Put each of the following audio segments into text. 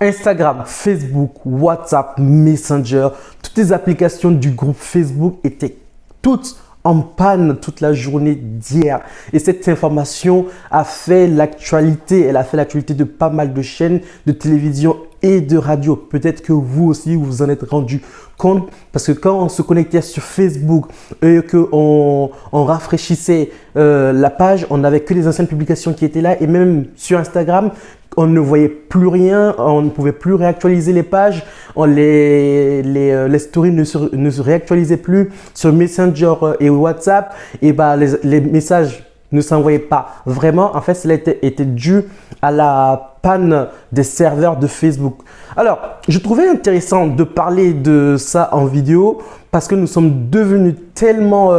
Instagram, Facebook, WhatsApp, Messenger, toutes les applications du groupe Facebook étaient toutes en panne toute la journée d'hier. Et cette information a fait l'actualité. Elle a fait l'actualité de pas mal de chaînes de télévision et de radio. Peut-être que vous aussi, vous en êtes rendu compte parce que quand on se connectait sur Facebook et qu'on rafraîchissait la page, on n'avait que les anciennes publications qui étaient là. Et même sur Instagram, on ne voyait plus rien, on ne pouvait plus réactualiser les pages, les stories ne se réactualisaient plus sur Messenger et WhatsApp, et bah, les messages ne s'envoyaient pas vraiment. En fait, cela était dû à la panne des serveurs de Facebook. Alors, je trouvais intéressant de parler de ça en vidéo parce que nous sommes devenus tellement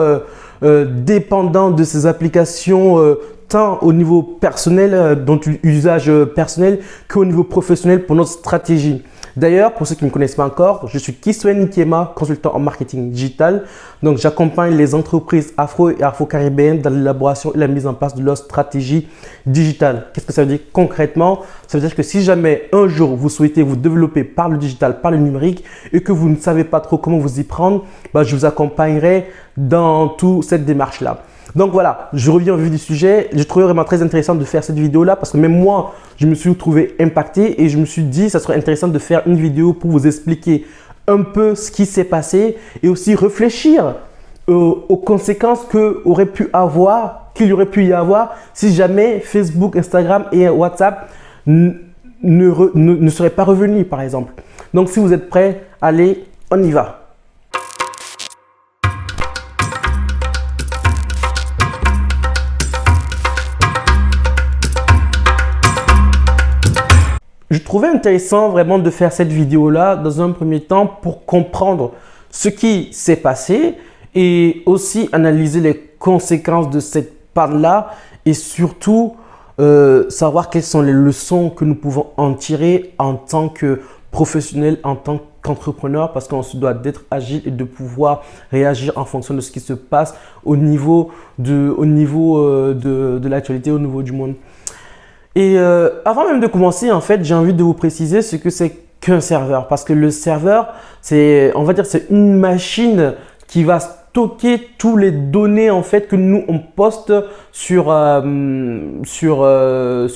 dépendants de ces applications tant au niveau personnel, dans l'usage personnel, qu'au niveau professionnel pour notre stratégie. D'ailleurs, pour ceux qui ne me connaissent pas encore, je suis Kiswen Nkema, consultant en marketing digital. Donc, j'accompagne les entreprises afro et afro-caribéennes dans l'élaboration et la mise en place de leur stratégie digitale. Qu'est-ce que ça veut dire concrètement? Ça veut dire que si jamais un jour vous souhaitez vous développer par le digital, par le numérique et que vous ne savez pas trop comment vous y prendre, bah, je vous accompagnerai dans toute cette démarche-là. Donc voilà, je reviens au vif du sujet. Je trouvais vraiment très intéressant de faire cette vidéo-là parce que même moi, je me suis retrouvé impacté et je me suis dit ça serait intéressant de faire une vidéo pour vous expliquer un peu ce qui s'est passé et aussi réfléchir aux conséquences qu'il y aurait pu y avoir si jamais Facebook, Instagram et WhatsApp ne seraient pas revenus par exemple. Donc si vous êtes prêts, allez, on y va. Je trouvais intéressant vraiment de faire cette vidéo-là dans un premier temps pour comprendre ce qui s'est passé et aussi analyser les conséquences de cette panne-là et surtout savoir quelles sont les leçons que nous pouvons en tirer en tant que professionnels, en tant qu'entrepreneurs parce qu'on se doit d'être agile et de pouvoir réagir en fonction de ce qui se passe au niveau de l'actualité, au niveau du monde. Et avant même de commencer, en fait, j'ai envie de vous préciser ce que c'est qu'un serveur. Parce que le serveur, on va dire, c'est une machine qui va stocker toutes les données en fait que nous on poste sur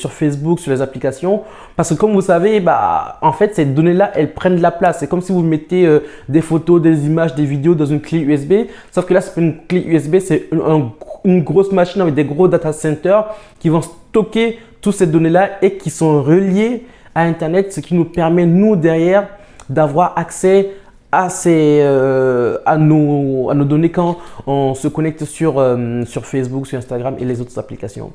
Facebook, sur les applications. Parce que comme vous savez, bah, en fait, ces données-là, elles prennent de la place. C'est comme si vous mettez des photos, des images, des vidéos dans une clé USB. Sauf que là, c'est une clé USB, c'est une grosse machine avec des gros data centers qui vont stocker toutes ces données-là et qui sont reliées à Internet, ce qui nous permet, nous, derrière, d'avoir accès à nos données quand on se connecte sur Facebook, sur Instagram et les autres applications.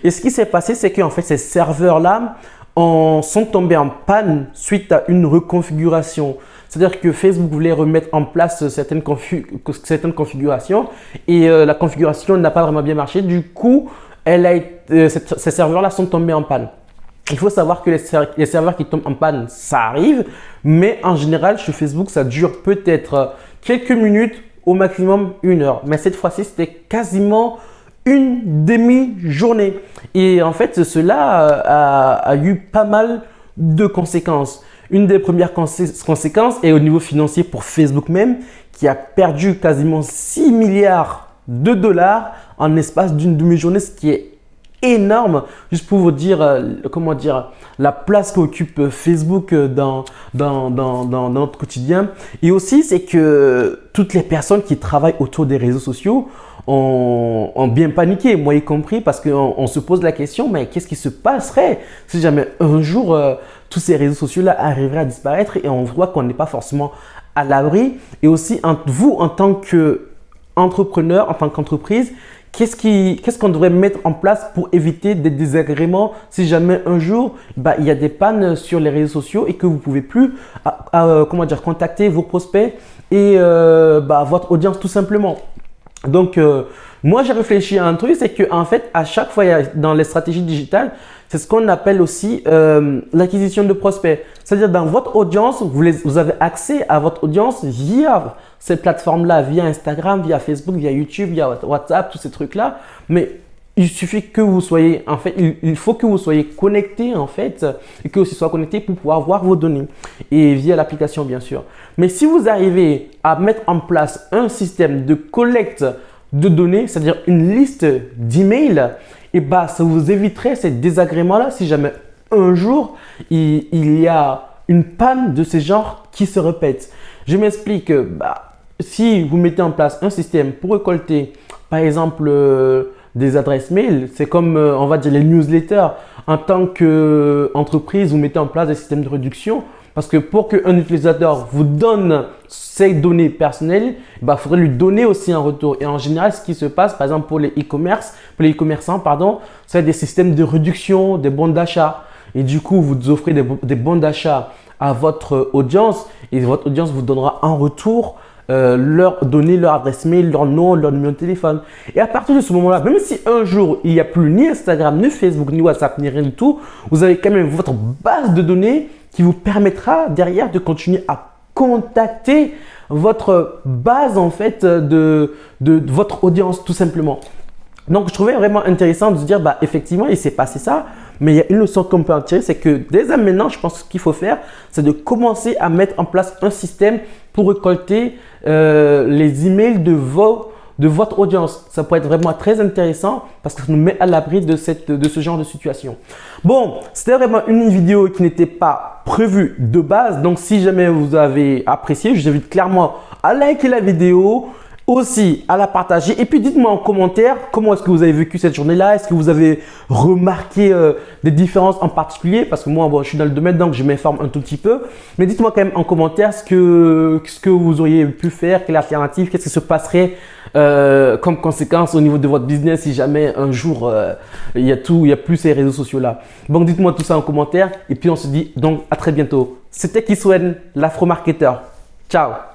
Et ce qui s'est passé, c'est qu'en fait, ces serveurs-là sont tombés en panne suite à une reconfiguration. C'est-à-dire que Facebook voulait remettre en place certaines configurations et la configuration n'a pas vraiment bien marché. Du coup, ces serveurs-là sont tombés en panne. Il faut savoir que les serveurs qui tombent en panne, ça arrive, mais en général, chez Facebook, ça dure peut-être quelques minutes, au maximum 1 heure. Mais cette fois-ci, c'était quasiment une demi-journée. Et en fait, cela a eu pas mal de conséquences. Une des premières conséquences est au niveau financier pour Facebook même, qui a perdu quasiment 6 milliards de dollars en l'espace d'une demi-journée, ce qui est énorme. Juste pour vous dire, comment dire, la place qu'occupe Facebook dans notre quotidien. Et aussi, c'est que toutes les personnes qui travaillent autour des réseaux sociaux ont bien paniqué, moi y compris, parce qu'on se pose la question, mais qu'est-ce qui se passerait si jamais un jour tous ces réseaux sociaux-là arriveraient à disparaître et on voit qu'on n'est pas forcément à l'abri. Et aussi, vous, en tant qu'entrepreneur, en tant qu'entreprise, qu'est-ce qu'on devrait mettre en place pour éviter des désagréments si jamais un jour il y a des pannes sur les réseaux sociaux et que vous ne pouvez plus contacter vos prospects et votre audience tout simplement. Donc, moi, j'ai réfléchi à un truc, c'est qu'en fait, à chaque fois dans les stratégies digitales, c'est ce qu'on appelle aussi l'acquisition de prospects. C'est-à-dire dans votre audience, vous avez accès à votre audience via ces plateformes-là, via Instagram, via Facebook, via YouTube, via WhatsApp, tous ces trucs-là. Mais il suffit que vous soyez, en fait, il faut que vous soyez connecté, en fait, et que vous soyez connecté pour pouvoir voir vos données et via l'application, bien sûr. Mais si vous arrivez à mettre en place un système de collecte de données, c'est-à-dire une liste d'emails, et bah, ça vous éviterait ces désagréments-là si jamais un jour il y a une panne de ces genres qui se répète. Je m'explique. Bah, si vous mettez en place un système pour récolter, par exemple, des adresses mail, c'est comme, on va dire, les newsletters. En tant qu'entreprise, vous mettez en place des systèmes de réduction parce que pour qu'un utilisateur vous donne ses données personnelles, il faudrait lui donner aussi un retour. Et en général, ce qui se passe, par exemple, pour les e-commerçants, pardon, c'est des systèmes de réduction, des bons d'achat. Et du coup, vous offrez des bons d'achat à votre audience et votre audience vous donnera en retour leur donner leur adresse mail, leur nom, leur numéro de téléphone. Et à partir de ce moment-là, même si un jour il n'y a plus ni Instagram, ni Facebook, ni WhatsApp, ni rien du tout, vous avez quand même votre base de données qui vous permettra derrière de continuer à contacter votre base en fait de votre audience tout simplement. Donc, je trouvais vraiment intéressant de se dire, bah, effectivement, il s'est passé ça, mais il y a une leçon qu'on peut en tirer, c'est que dès maintenant, je pense que ce qu'il faut faire, c'est de commencer à mettre en place un système pour récolter les emails de votre audience. Ça peut être vraiment très intéressant parce que ça nous met à l'abri de ce genre de situation. Bon, c'était vraiment une vidéo qui n'était pas prévue de base. Donc, si jamais vous avez apprécié, je vous invite clairement à liker la vidéo, aussi à la partager et puis dites-moi en commentaire comment est-ce que vous avez vécu cette journée-là. Est-ce que vous avez remarqué des différences en particulier? Parce que moi, bon, je suis dans le domaine donc je m'informe un tout petit peu. Mais dites-moi quand même en commentaire ce que vous auriez pu faire, quelle alternative, qu'est-ce qui se passerait comme conséquence au niveau de votre business si jamais un jour il y a plus ces réseaux sociaux-là. Donc dites-moi tout ça en commentaire et puis on se dit donc à très bientôt. C'était Kiswen, l'Afro Marketeur. Ciao!